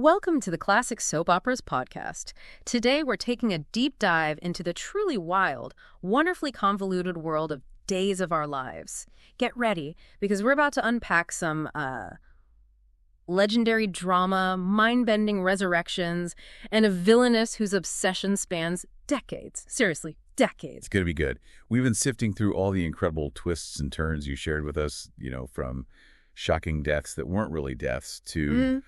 Welcome to the Classic Soap Operas podcast. Today we're taking a deep dive into the truly wild, wonderfully convoluted world of Days of Our Lives. Get ready, because we're about to unpack some, legendary drama, mind-bending resurrections, and a villainess whose obsession spans decades. Seriously, decades. It's going to be good. We've been sifting through all the incredible twists and turns you shared with us, from shocking deaths that weren't really deaths to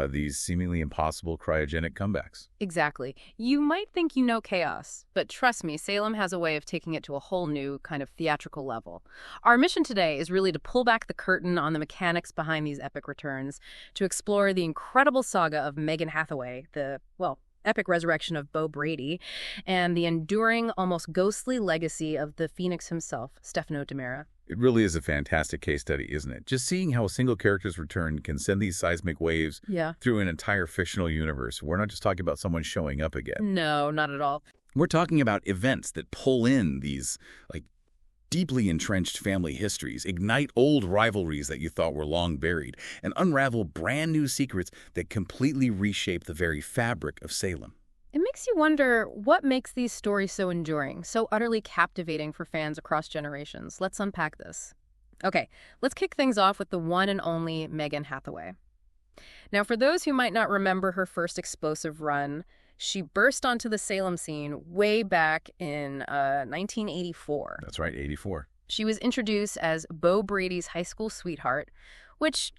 these seemingly impossible cryogenic comebacks. Exactly. You might think you know chaos, but trust me, Salem has a way of taking it to a whole new kind of theatrical level. Our mission today is really to pull back the curtain on the mechanics behind these epic returns, to explore the incredible saga of Megan Hathaway, the epic resurrection of Beau Brady, and the enduring, almost ghostly legacy of the Phoenix himself, Stefano DiMera. It really is a fantastic case study, isn't it? Just seeing how a single character's return can send these seismic waves through an entire fictional universe. We're not just talking about someone showing up again. No, not at all. We're talking about events that pull in these, deeply entrenched family histories, ignite old rivalries that you thought were long buried, and unravel brand new secrets that completely reshape the very fabric of Salem. It makes you wonder what makes these stories so enduring, so utterly captivating for fans across generations. Let's unpack this. Okay, let's kick things off with the one and only Megan Hathaway. Now, for those who might not remember her first explosive run, she burst onto the Salem scene way back in 1984. That's right, 84. She was introduced as Beau Brady's high school sweetheart, which,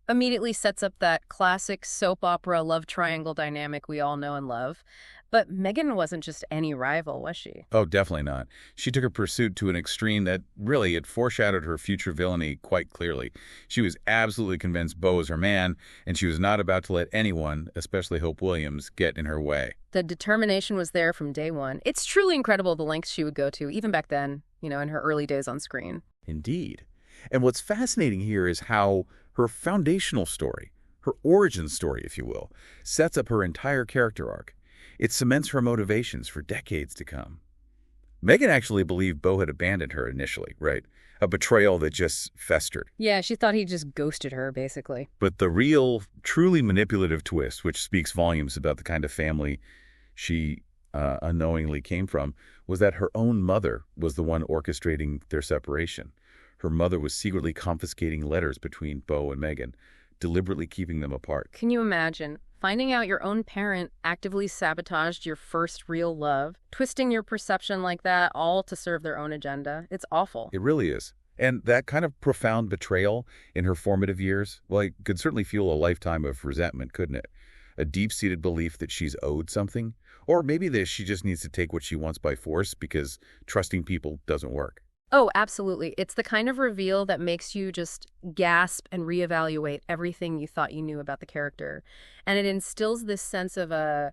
immediately sets up that classic soap opera love triangle dynamic we all know and love. But Megan wasn't just any rival, was she? Oh, definitely not. She took her pursuit to an extreme that really it foreshadowed her future villainy quite clearly. She was absolutely convinced Beau was her man, and she was not about to let anyone, especially Hope Williams, get in her way. The determination was there from day one. It's truly incredible the lengths she would go to, even back then, in her early days on screen. Indeed. And what's fascinating here is how her foundational story, her origin story, if you will, sets up her entire character arc. It cements her motivations for decades to come. Megan actually believed Beau had abandoned her initially, right? A betrayal that just festered. Yeah, she thought he just ghosted her, basically. But the real, truly manipulative twist, which speaks volumes about the kind of family she unknowingly came from, was that her own mother was the one orchestrating their separation. Her mother was secretly confiscating letters between Beau and Megan, deliberately keeping them apart. Can you imagine finding out your own parent actively sabotaged your first real love, twisting your perception like that, all to serve their own agenda? It's awful. It really is. And that kind of profound betrayal in her formative years, it could certainly fuel a lifetime of resentment, couldn't it? A deep-seated belief that she's owed something, or maybe that she just needs to take what she wants by force because trusting people doesn't work. Oh, absolutely. It's the kind of reveal that makes you just gasp and reevaluate everything you thought you knew about the character. And it instills this sense of a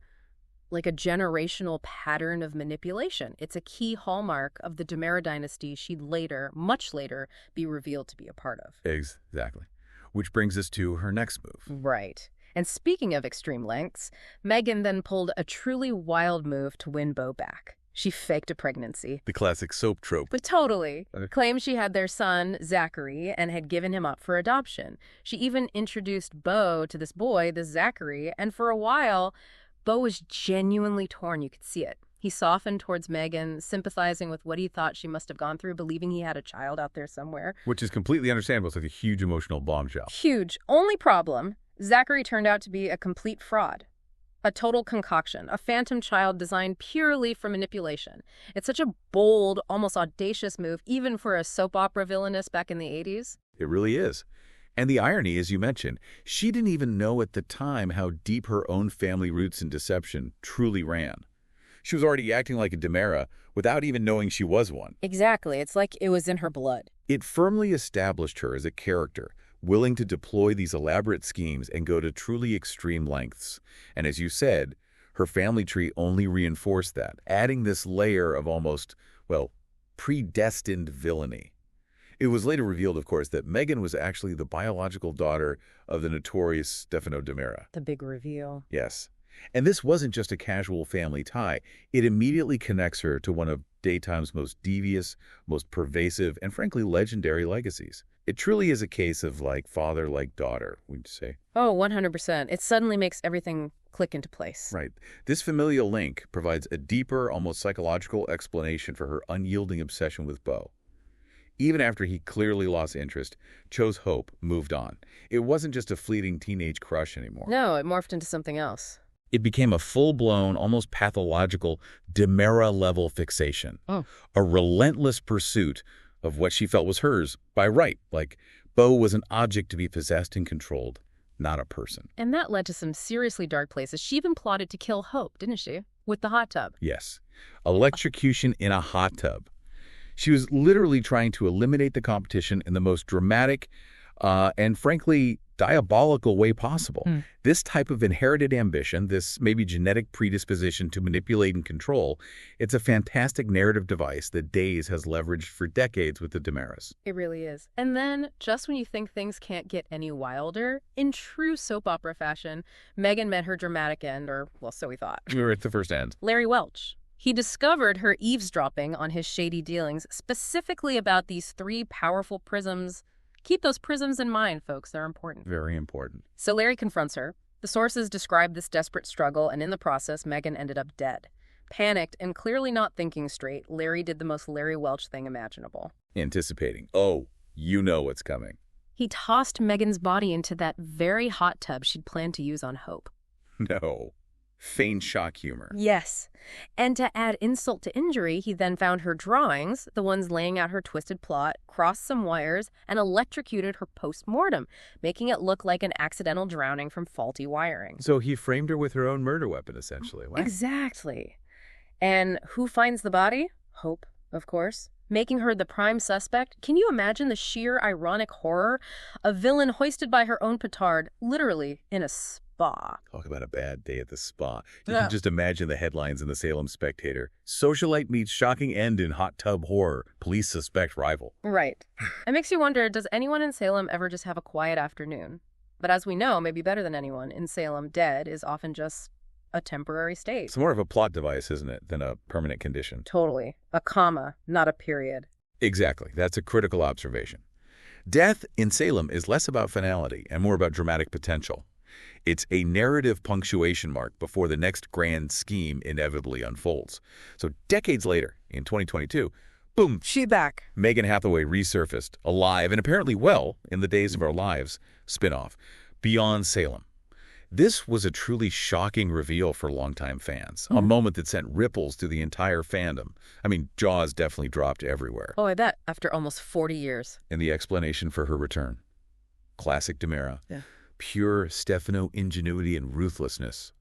generational pattern of manipulation. It's a key hallmark of the DiMera dynasty she'd later, much later, be revealed to be a part of. Exactly. Which brings us to her next move. Right. And speaking of extreme lengths, Megan then pulled a truly wild move to win Beau back. She faked a pregnancy. The classic soap trope. But totally. Claimed she had their son, Zachary, and had given him up for adoption. She even introduced Beau to this boy, this Zachary, and for a while, Beau was genuinely torn. You could see it. He softened towards Megan, sympathizing with what he thought she must have gone through, believing he had a child out there somewhere. Which is completely understandable. It's like a huge emotional bombshell. Huge. Only problem, Zachary turned out to be a complete fraud. A total concoction, a phantom child designed purely for manipulation. It's such a bold, almost audacious move, even for a soap opera villainess back in the 80s. It really is. And the irony, as you mentioned, she didn't even know at the time how deep her own family roots in deception truly ran. She was already acting like a DiMera without even knowing she was one. Exactly. It's like it was in her blood. It firmly established her as a character, willing to deploy these elaborate schemes and go to truly extreme lengths. And as you said, her family tree only reinforced that, adding this layer of almost, predestined villainy. It was later revealed, of course, that Megan was actually the biological daughter of the notorious Stefano DiMera. The big reveal. Yes. And this wasn't just a casual family tie. It immediately connects her to one of daytime's most devious, most pervasive, and frankly legendary legacies. It truly is a case of like father, like daughter, we'd say. Oh, 100%. It suddenly makes everything click into place. Right. This familial link provides a deeper, almost psychological explanation for her unyielding obsession with Bo. Even after he clearly lost interest, Cho's hope moved on. It wasn't just a fleeting teenage crush anymore. No, it morphed into something else. It became a full-blown, almost pathological Demera-level fixation. Oh. A relentless pursuit of what she felt was hers by right. Like, Bo was an object to be possessed and controlled, not a person. And that led to some seriously dark places. She even plotted to kill Hope, didn't she? With the hot tub. Yes. Electrocution in a hot tub. She was literally trying to eliminate the competition in the most dramatic and, frankly, diabolical way possible. This type of inherited ambition, this maybe genetic predisposition to manipulate and control, it's a fantastic narrative device that Days has leveraged for decades with the Demeras. It really is. And then, just when you think things can't get any wilder, in true soap opera fashion, Megan met her dramatic end, or, well, so we thought. We were at the first end. Larry Welch. He discovered her eavesdropping on his shady dealings, specifically about these 3 powerful prisms. Keep those prisms in mind, folks. They're important. Very important. So Larry confronts her. The sources describe this desperate struggle, and in the process, Megan ended up dead. Panicked and clearly not thinking straight, Larry did the most Larry Welch thing imaginable. Anticipating. Oh, you know what's coming. He tossed Megan's body into that very hot tub she'd planned to use on Hope. No. Feigned shock humor. Yes. And to add insult to injury, he then found her drawings, the ones laying out her twisted plot, crossed some wires, and electrocuted her post-mortem, making it look like an accidental drowning from faulty wiring. So he framed her with her own murder weapon, essentially. Wow. Exactly. And who finds the body? Hope, of course. Making her the prime suspect. Can you imagine the sheer ironic horror? A villain hoisted by her own petard, literally in a spa. Talk about a bad day at the spa. You can just imagine the headlines in the Salem Spectator. Socialite meets shocking end in hot tub horror. Police suspect rival. Right. It makes you wonder, does anyone in Salem ever just have a quiet afternoon? But as we know, maybe better than anyone, in Salem, dead is often just a temporary state. It's more of a plot device, isn't it, than a permanent condition? Totally. A comma, not a period. Exactly. That's a critical observation. Death in Salem is less about finality and more about dramatic potential. It's a narrative punctuation mark before the next grand scheme inevitably unfolds. So decades later, in 2022, boom, She's back. Megan Hathaway resurfaced, alive and apparently well, in the Days of Our Lives spinoff, Beyond Salem. This was a truly shocking reveal for longtime fans, a moment that sent ripples through the entire fandom. I mean, jaws definitely dropped everywhere. Oh, I bet. After almost 40 years. And the explanation for her return. Classic Demera. Yeah. Pure Stefano ingenuity and ruthlessness.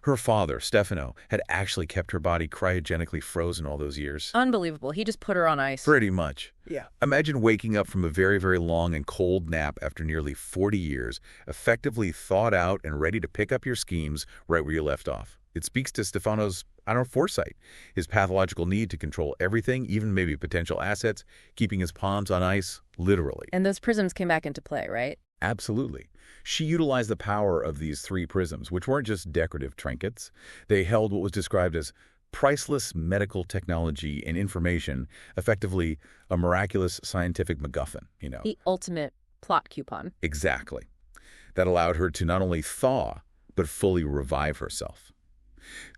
Her father, Stefano, had actually kept her body cryogenically frozen all those years. Unbelievable. He just put her on ice. Pretty much. Yeah. Imagine waking up from a very, very long and cold nap after nearly 40 years, effectively thought out and ready to pick up your schemes right where you left off. It speaks to Stefano's, foresight, his pathological need to control everything, even maybe potential assets, keeping his palms on ice, literally. And those prisms came back into play, right? Absolutely. She utilized the power of these 3 prisms, which weren't just decorative trinkets. They held what was described as priceless medical technology and information, effectively a miraculous scientific MacGuffin, The ultimate plot coupon. Exactly. That allowed her to not only thaw, but fully revive herself.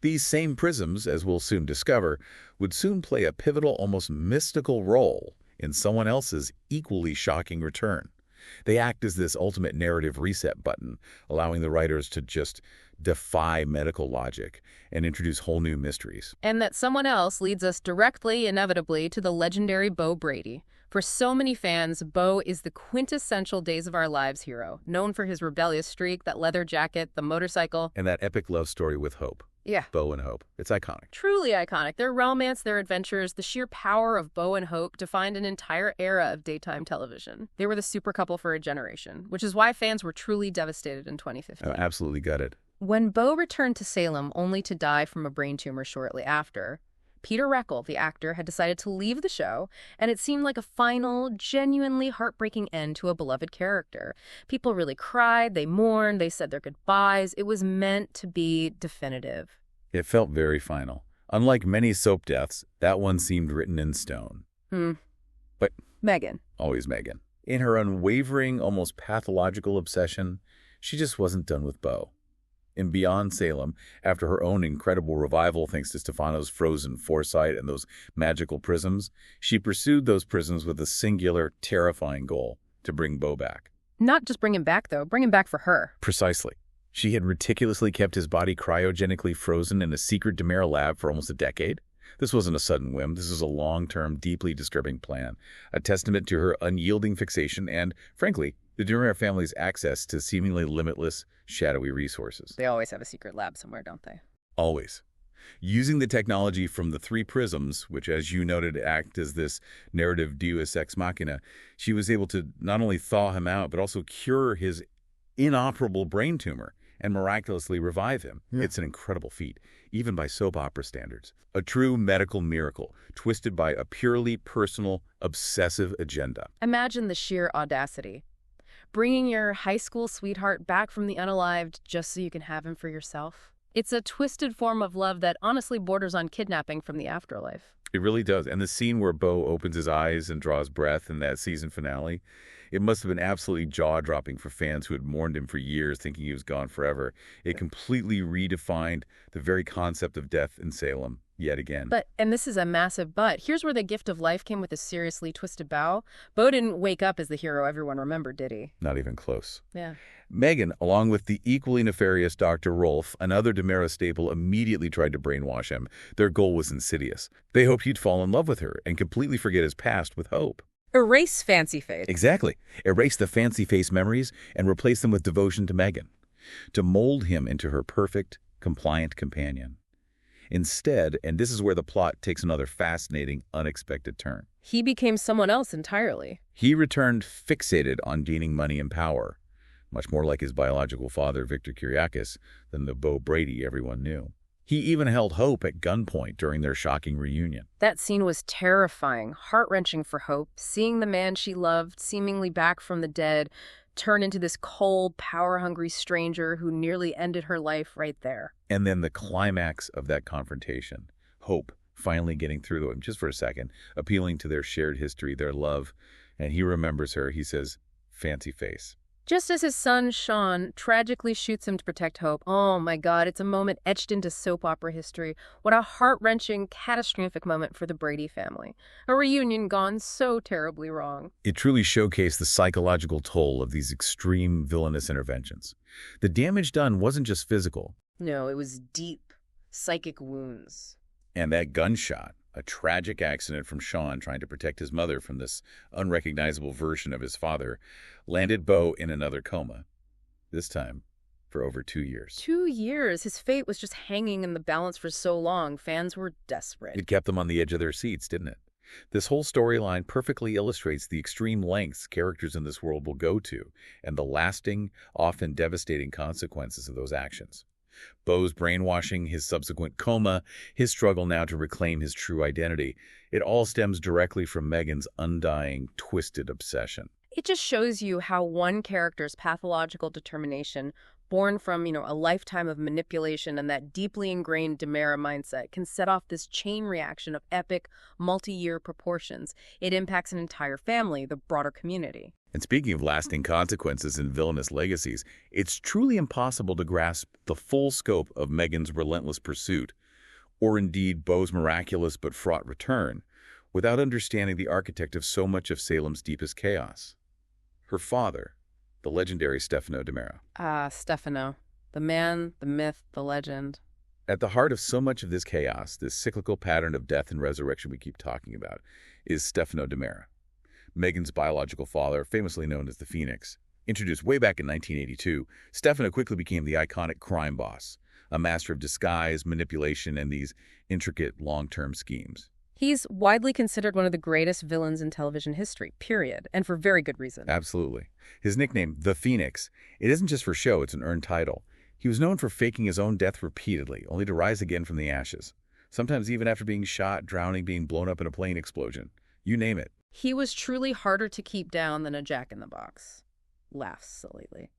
These same prisms, as we'll soon discover, would soon play a pivotal, almost mystical role in someone else's equally shocking return. They act as this ultimate narrative reset button, allowing the writers to just defy medical logic and introduce whole new mysteries. And that someone else leads us directly, inevitably, to the legendary Bo Brady. For so many fans, Bo is the quintessential Days of Our Lives hero, known for his rebellious streak, that leather jacket, the motorcycle. And that epic love story with Hope. Yeah. Bo and Hope. It's iconic. Truly iconic. Their romance, their adventures, the sheer power of Bo and Hope defined an entire era of daytime television. They were the super couple for a generation, which is why fans were truly devastated in 2015. Oh, absolutely gutted. When Bo returned to Salem only to die from a brain tumor shortly after, Peter Reckell, the actor, had decided to leave the show, and it seemed like a final, genuinely heartbreaking end to a beloved character. People really cried, they mourned, they said their goodbyes. It was meant to be definitive. It felt very final. Unlike many soap deaths, that one seemed written in stone. But Megan. always Megan. In her unwavering, almost pathological obsession, she just wasn't done with Bo. In Beyond Salem, after her own incredible revival thanks to Stefano's frozen foresight and those magical prisms, she pursued those prisms with a singular, terrifying goal: to bring Bo back. Not just bring him back, though. Bring him back for her. Precisely. She had meticulously kept his body cryogenically frozen in a secret DiMera lab for almost a decade. This wasn't a sudden whim. This was a long-term, deeply disturbing plan, a testament to her unyielding fixation and, frankly, the DiMera family's access to seemingly limitless, shadowy resources. They always have a secret lab somewhere, don't they? Always. Using the technology from the three prisms, which, as you noted, act as this narrative deus ex machina, she was able to not only thaw him out, but also cure his inoperable brain tumor and miraculously revive him. Yeah. It's an incredible feat, even by soap opera standards. A true medical miracle, twisted by a purely personal, obsessive agenda. Imagine the sheer audacity. Bringing your high school sweetheart back from the unalived just so you can have him for yourself. It's a twisted form of love that honestly borders on kidnapping from the afterlife. It really does. And the scene where Bo opens his eyes and draws breath in that season finale, it must have been absolutely jaw-dropping for fans who had mourned him for years, thinking he was gone forever. It completely redefined the very concept of death in Salem, yet again. And this is a massive but, here's where the gift of life came with a seriously twisted bow. Bo didn't wake up as the hero everyone remembered, did he? Not even close. Yeah. Megan, along with the equally nefarious Dr. Rolfe, another DiMera staple, immediately tried to brainwash him. Their goal was insidious. They hoped he'd fall in love with her and completely forget his past with hope. Erase Fancy Face. Exactly. Erase the fancy face memories and replace them with devotion to Megan. To mold him into her perfect, compliant companion. Instead, and this is where the plot takes another fascinating, unexpected turn. He became someone else entirely. He returned fixated on gaining money and power, much more like his biological father, Victor Kiriakis, than the Bo Brady everyone knew. He even held Hope at gunpoint during their shocking reunion. That scene was terrifying, heart-wrenching for Hope, seeing the man she loved, seemingly back from the dead, turn into this cold, power-hungry stranger who nearly ended her life right there. And then the climax of that confrontation, Hope finally getting through to him just for a second, appealing to their shared history, their love, and he remembers her. He says, "Fancy face." Just as his son, Sean, tragically shoots him to protect Hope. Oh my God, it's a moment etched into soap opera history. What a heart-wrenching, catastrophic moment for the Brady family. A reunion gone so terribly wrong. It truly showcased the psychological toll of these extreme villainous interventions. The damage done wasn't just physical. No, it was deep, psychic wounds. And that gunshot, a tragic accident from Sean trying to protect his mother from this unrecognizable version of his father, landed Bo in another coma, this time for over 2 years. 2 years? His fate was just hanging in the balance for so long. Fans were desperate. It kept them on the edge of their seats, didn't it? This whole storyline perfectly illustrates the extreme lengths characters in this world will go to and the lasting, often devastating consequences of those actions. Bo's brainwashing, his subsequent coma, his struggle now to reclaim his true identity. It all stems directly from Megan's undying, twisted obsession. It just shows you how one character's pathological determination, born from, a lifetime of manipulation and that deeply ingrained DiMera mindset, can set off this chain reaction of epic, multi-year proportions. It impacts an entire family, the broader community. And speaking of lasting consequences and villainous legacies, it's truly impossible to grasp the full scope of Megan's relentless pursuit, or indeed Bo's miraculous but fraught return, without understanding the architect of so much of Salem's deepest chaos. Her father, the legendary Stefano DiMera. Ah, Stefano. The man, the myth, the legend. At the heart of so much of this chaos, this cyclical pattern of death and resurrection we keep talking about, is Stefano DiMera. Megan's biological father, famously known as the Phoenix. Introduced way back in 1982, Stefano quickly became the iconic crime boss, a master of disguise, manipulation, and these intricate long-term schemes. He's widely considered one of the greatest villains in television history, period, and for very good reason. Absolutely. His nickname, the Phoenix, it isn't just for show, it's an earned title. He was known for faking his own death repeatedly, only to rise again from the ashes. Sometimes even after being shot, drowning, being blown up in a plane explosion. You name it. He was truly harder to keep down than a jack-in-the-box. Laughs sillily.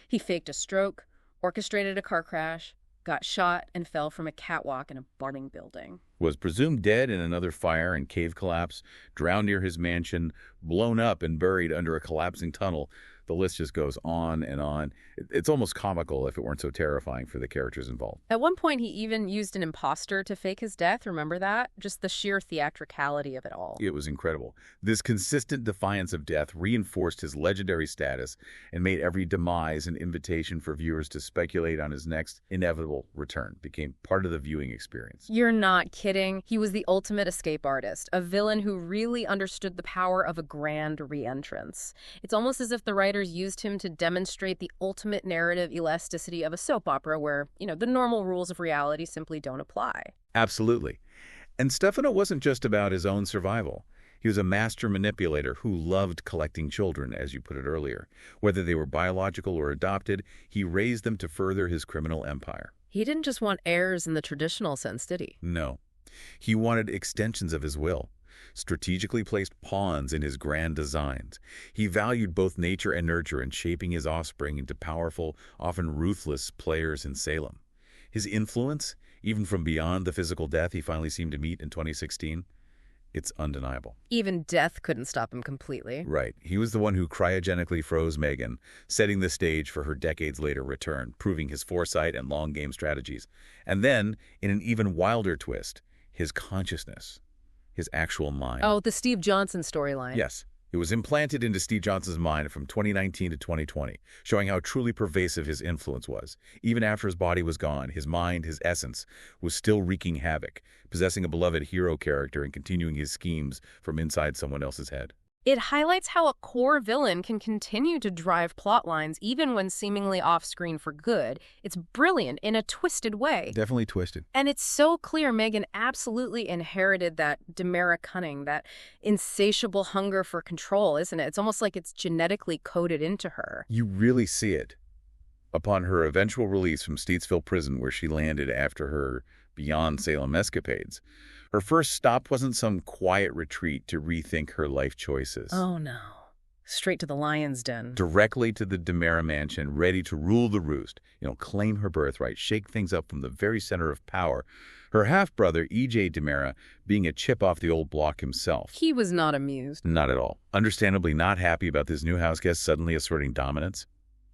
He faked a stroke, orchestrated a car crash, got shot and fell from a catwalk in a burning building. Was presumed dead in another fire and cave collapse, drowned near his mansion, blown up and buried under a collapsing tunnel. The list just goes on and on. It's almost comical if it weren't so terrifying for the characters involved. At one point, he even used an imposter to fake his death. Remember that? Just the sheer theatricality of it all. It was incredible. This consistent defiance of death reinforced his legendary status and made every demise an invitation for viewers to speculate on his next inevitable return. Became part of the viewing experience. You're not kidding. He was the ultimate escape artist, a villain who really understood the power of a grand re-entrance. It's almost as if the writers used him to demonstrate the ultimate narrative elasticity of a soap opera where, the normal rules of reality simply don't apply. Absolutely. And Stefano wasn't just about his own survival. He was a master manipulator who loved collecting children, as you put it earlier. Whether they were biological or adopted, he raised them to further his criminal empire. He didn't just want heirs in the traditional sense, did he? No. He wanted extensions of his will, strategically placed pawns in his grand designs. He valued both nature and nurture in shaping his offspring into powerful, often ruthless players in Salem. His influence, even from beyond the physical death he finally seemed to meet in 2016, it's undeniable. Even death couldn't stop him completely. Right. He was the one who cryogenically froze Megan, setting the stage for her decades-later return, proving his foresight and long-game strategies. And then, in an even wilder twist, his consciousness. His actual mind. Oh, the Steve Johnson storyline. Yes. It was implanted into Steve Johnson's mind from 2019 to 2020, showing how truly pervasive his influence was. Even after his body was gone, his mind, his essence, was still wreaking havoc, possessing a beloved hero character and continuing his schemes from inside someone else's head. It highlights how a core villain can continue to drive plot lines even when seemingly off-screen for good. It's brilliant in a twisted way. Definitely twisted. And it's so clear Megan absolutely inherited that Demera cunning, that insatiable hunger for control, isn't it? It's almost like it's genetically coded into her. You really see it. Upon her eventual release from Statesville Prison, where she landed after her Beyond Salem escapades, her first stop wasn't some quiet retreat to rethink her life choices. Oh, no. Straight to the lion's den. Directly to the Demera mansion, ready to rule the roost, claim her birthright, shake things up from the very center of power. Her half-brother, E.J. Demera, being a chip off the old block himself. He was not amused. Not at all. Understandably not happy about this new house guest suddenly asserting dominance.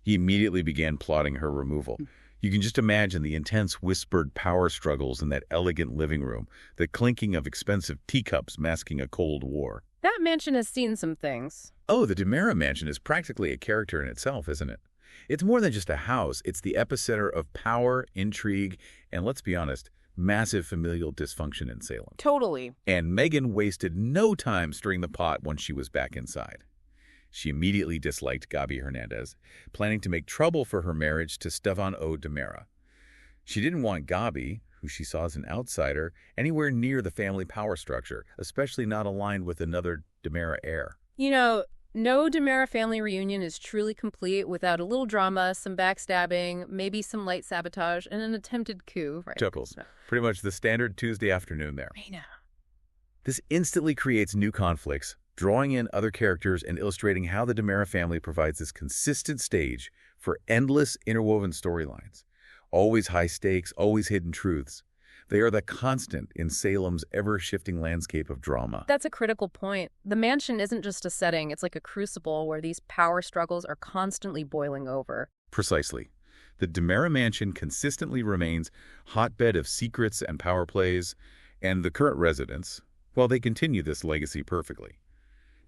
He immediately began plotting her removal. You can just imagine the intense whispered power struggles in that elegant living room, the clinking of expensive teacups masking a Cold War. That mansion has seen some things. Oh, the Demera mansion is practically a character in itself, isn't it? It's more than just a house. It's the epicenter of power, intrigue, and let's be honest, massive familial dysfunction in Salem. Totally. And Megan wasted no time stirring the pot once she was back inside. She immediately disliked Gabi Hernandez, planning to make trouble for her marriage to Stefan O. Demera. She didn't want Gabi, who she saw as an outsider, anywhere near the family power structure, especially not aligned with another Demera heir. No Demera family reunion is truly complete without a little drama, some backstabbing, maybe some light sabotage, and an attempted coup. Right? Chuckles. Pretty much the standard Tuesday afternoon there. I know. This instantly creates new conflicts, drawing in other characters and illustrating how the Demera family provides this consistent stage for endless interwoven storylines. Always high stakes, always hidden truths. They are the constant in Salem's ever-shifting landscape of drama. That's a critical point. The mansion isn't just a setting, it's like a crucible where these power struggles are constantly boiling over. Precisely. The Demera mansion consistently remains hotbed of secrets and power plays, and the current residents, well, they continue this legacy perfectly.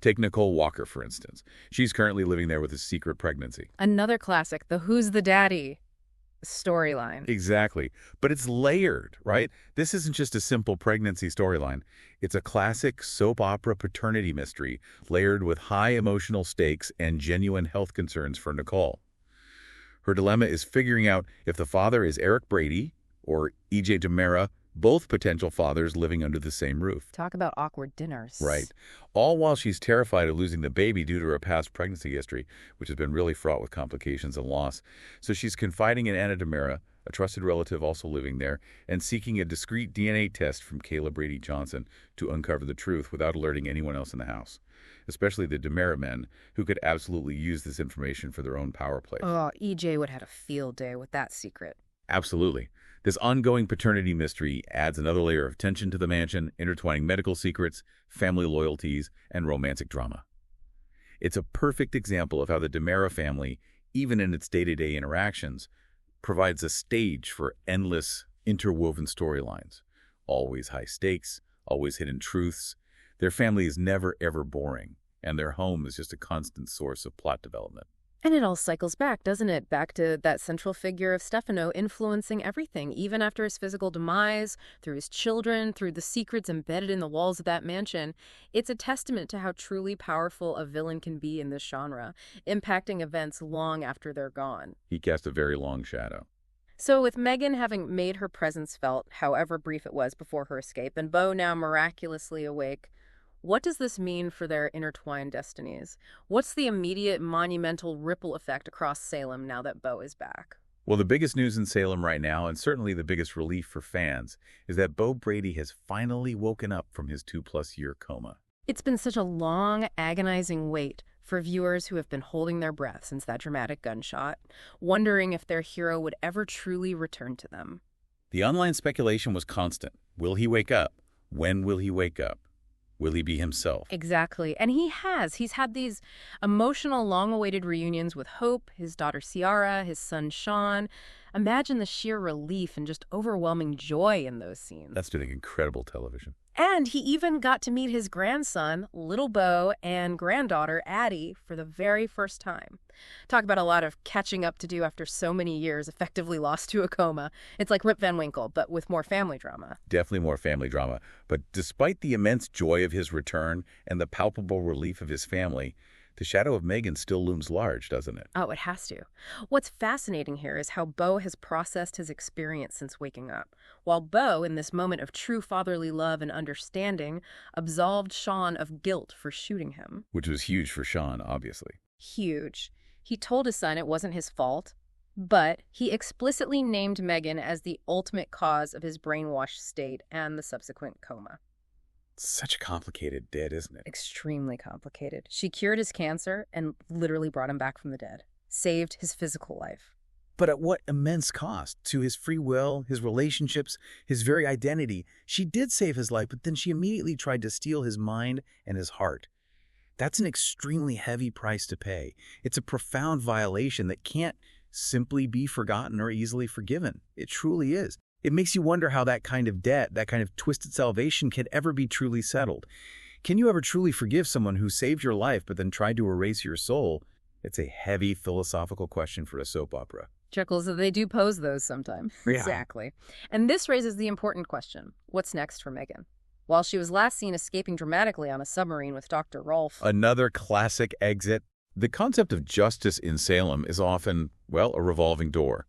Take Nicole Walker, for instance. She's currently living there with a secret pregnancy. Another classic, the Who's the Daddy storyline. Exactly. But it's layered, right? This isn't just a simple pregnancy storyline. It's a classic soap opera paternity mystery layered with high emotional stakes and genuine health concerns for Nicole. Her dilemma is figuring out if the father is Eric Brady or E.J. Demera, both potential fathers living under the same roof. Talk about awkward dinners. Right. All while she's terrified of losing the baby due to her past pregnancy history, which has been really fraught with complications and loss. So she's confiding in Anna Demera, a trusted relative also living there, and seeking a discreet DNA test from Kayla Brady Johnson to uncover the truth without alerting anyone else in the house, especially the Demera men, who could absolutely use this information for their own power play. Oh, EJ would have had a field day with that secret. Absolutely. This ongoing paternity mystery adds another layer of tension to the mansion, intertwining medical secrets, family loyalties, and romantic drama. It's a perfect example of how the DiMera family, even in its day-to-day interactions, provides a stage for endless, interwoven storylines. Always high stakes, always hidden truths. Their family is never, ever boring, and their home is just a constant source of plot development. And it all cycles back, doesn't it? Back to that central figure of Stefano influencing everything, even after his physical demise, through his children, through the secrets embedded in the walls of that mansion. It's a testament to how truly powerful a villain can be in this genre, impacting events long after they're gone. He cast a very long shadow. So with Megan having made her presence felt, however brief it was before her escape, and Beau now miraculously awake, what does this mean for their intertwined destinies? What's the immediate monumental ripple effect across Salem now that Beau is back? Well, the biggest news in Salem right now, and certainly the biggest relief for fans, is that Beau Brady has finally woken up from his 2-plus-year coma. It's been such a long, agonizing wait for viewers who have been holding their breath since that dramatic gunshot, wondering if their hero would ever truly return to them. The online speculation was constant. Will he wake up? When will he wake up? Will he be himself? Exactly. And he has. He's had these emotional, long-awaited reunions with Hope, his daughter Ciara, his son Sean. Imagine the sheer relief and just overwhelming joy in those scenes. That's doing incredible television. And he even got to meet his grandson, little Beau, and granddaughter, Addie, for the very first time. Talk about a lot of catching up to do after so many years, effectively lost to a coma. It's like Rip Van Winkle, but with more family drama. Definitely more family drama. But despite the immense joy of his return and the palpable relief of his family, the shadow of Megan still looms large, doesn't it? Oh, it has to. What's fascinating here is how Beau has processed his experience since waking up. While Beau, in this moment of true fatherly love and understanding, absolved Sean of guilt for shooting him. Which was huge for Sean, obviously. Huge. He told his son it wasn't his fault, but he explicitly named Megan as the ultimate cause of his brainwashed state and the subsequent coma. Such a complicated dead, isn't it? Extremely complicated. She cured his cancer and literally brought him back from the dead. Saved his physical life. But at what immense cost? To his free will, his relationships, his very identity. She did save his life, but then she immediately tried to steal his mind and his heart. That's an extremely heavy price to pay. It's a profound violation that can't simply be forgotten or easily forgiven. It truly is. It makes you wonder how that kind of debt, that kind of twisted salvation can ever be truly settled. Can you ever truly forgive someone who saved your life but then tried to erase your soul? It's a heavy philosophical question for a soap opera. Chuckles, they do pose those sometimes. Yeah. Exactly. And this raises the important question. What's next for Megan? While she was last seen escaping dramatically on a submarine with Dr. Rolfe. Another classic exit. The concept of justice in Salem is often, well, a revolving door.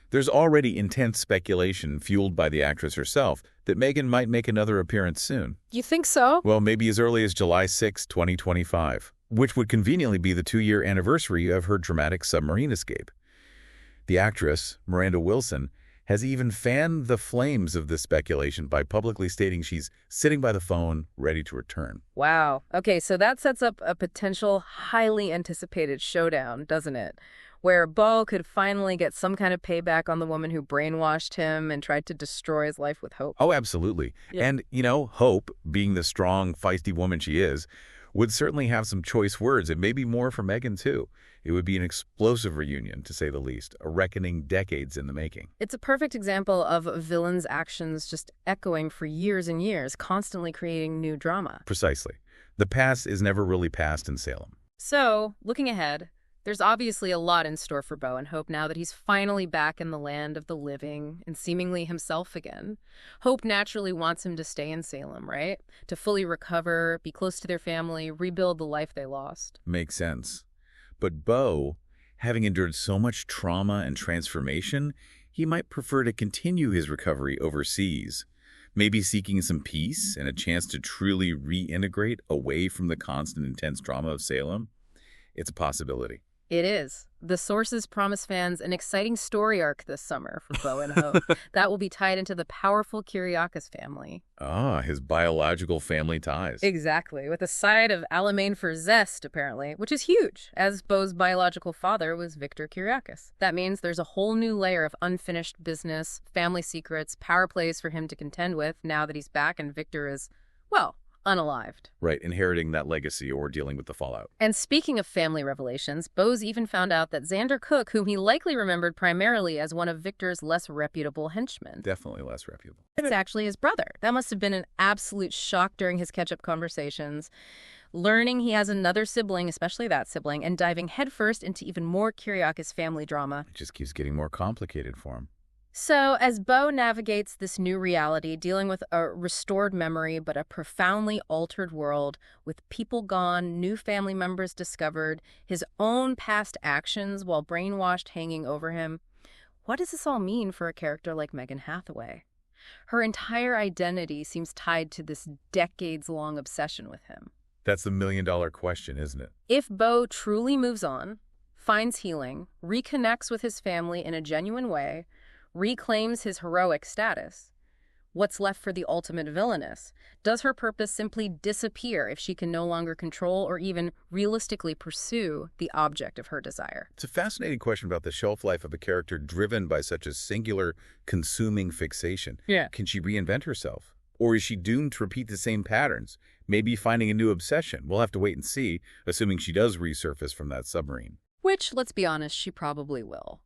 There's already intense speculation, fueled by the actress herself, that Megan might make another appearance soon. You think so? Well, maybe as early as July 6, 2025, which would conveniently be the 2-year anniversary of her dramatic submarine escape. The actress, Miranda Wilson, has even fanned the flames of this speculation by publicly stating she's sitting by the phone, ready to return. Wow. Okay, so that sets up a potential highly anticipated showdown, doesn't it? Where Beau could finally get some kind of payback on the woman who brainwashed him and tried to destroy his life with Hope. Oh, absolutely. Yeah. And, Hope, being the strong, feisty woman she is, would certainly have some choice words, and maybe more for Megan, too. It would be an explosive reunion, to say the least, a reckoning decades in the making. It's a perfect example of a villain's actions just echoing for years and years, constantly creating new drama. Precisely. The past is never really past in Salem. So, looking ahead, there's obviously a lot in store for Beau and Hope now that he's finally back in the land of the living and seemingly himself again. Hope naturally wants him to stay in Salem, right? To fully recover, be close to their family, rebuild the life they lost. Makes sense. But Beau, having endured so much trauma and transformation, he might prefer to continue his recovery overseas, maybe seeking some peace and a chance to truly reintegrate away from the constant intense drama of Salem. It's a possibility. It is. The sources promise fans an exciting story arc this summer for Bo and Hope that will be tied into the powerful Kyriakis family. Ah, his biological family ties. Exactly, with a side of Alamein for zest, apparently, which is huge, as Bo's biological father was Victor Kyriakis. That means there's a whole new layer of unfinished business, family secrets, power plays for him to contend with now that he's back and Victor is, well, unalived. Right, inheriting that legacy or dealing with the fallout. And speaking of family revelations, Bo's even found out that Xander Cook, whom he likely remembered primarily as one of Victor's less reputable henchmen, Definitely less reputable. it's actually his brother. That must have been an absolute shock during his catch-up conversations. Learning he has another sibling, especially that sibling, and diving headfirst into even more Kyriakis family drama. It just keeps getting more complicated for him. So, as Bo navigates this new reality, dealing with a restored memory but a profoundly altered world, with people gone, new family members discovered, his own past actions while brainwashed hanging over him, what does this all mean for a character like Megan Hathaway? Her entire identity seems tied to this decades-long obsession with him. That's the million-dollar question, isn't it? If Bo truly moves on, finds healing, reconnects with his family in a genuine way, reclaims his heroic status, what's left for the ultimate villainess? Does her purpose simply disappear if she can no longer control or even realistically pursue the object of her desire? It's a fascinating question about the shelf life of a character driven by such a singular, consuming fixation. Yeah. Can she reinvent herself? Or is she doomed to repeat the same patterns, maybe finding a new obsession? We'll have to wait and see, assuming she does resurface from that submarine. Which, let's be honest, she probably will.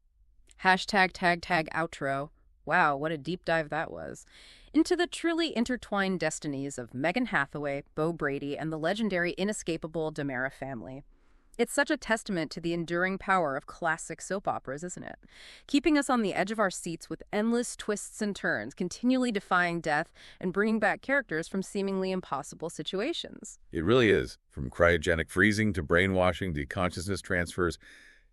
Hashtag tag tag outro. Wow, what a deep dive that was. Into the truly intertwined destinies of Megan Hathaway, Bo Brady, and the legendary inescapable DiMera family. It's such a testament to the enduring power of classic soap operas, isn't it? Keeping us on the edge of our seats with endless twists and turns, continually defying death and bringing back characters from seemingly impossible situations. It really is. From cryogenic freezing to brainwashing to consciousness transfers,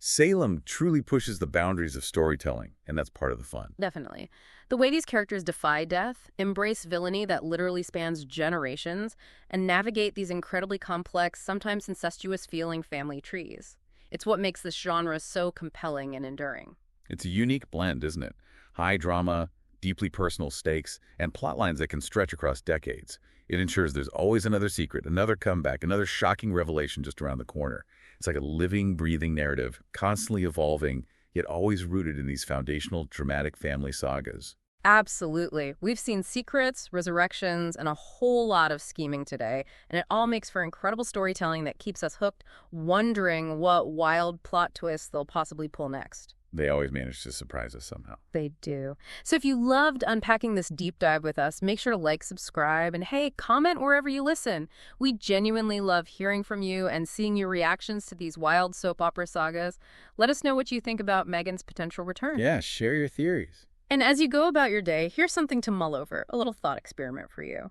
Salem truly pushes the boundaries of storytelling, and that's part of the fun. Definitely. The way these characters defy death, embrace villainy that literally spans generations, and navigate these incredibly complex, sometimes incestuous-feeling family trees. It's what makes this genre so compelling and enduring. It's a unique blend, isn't it? High drama, deeply personal stakes, and plot lines that can stretch across decades. It ensures there's always another secret, another comeback, another shocking revelation just around the corner. It's like a living, breathing narrative, constantly evolving, yet always rooted in these foundational, dramatic family sagas. Absolutely. We've seen secrets, resurrections, and a whole lot of scheming today, and it all makes for incredible storytelling that keeps us hooked, wondering what wild plot twists they'll possibly pull next. They always manage to surprise us somehow. They do. So if you loved unpacking this deep dive with us, make sure to like, subscribe, and hey, comment wherever you listen. We genuinely love hearing from you and seeing your reactions to these wild soap opera sagas. Let us know what you think about Megan's potential return. Yeah, share your theories. And as you go about your day, here's something to mull over, a little thought experiment for you.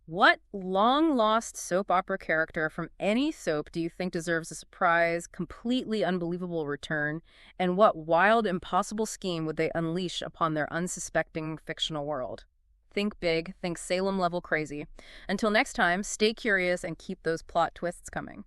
What long-lost soap opera character from any soap do you think deserves a surprise, completely unbelievable return? And what wild, impossible scheme would they unleash upon their unsuspecting fictional world? Think big, think Salem-level crazy. Until next time, stay curious and keep those plot twists coming.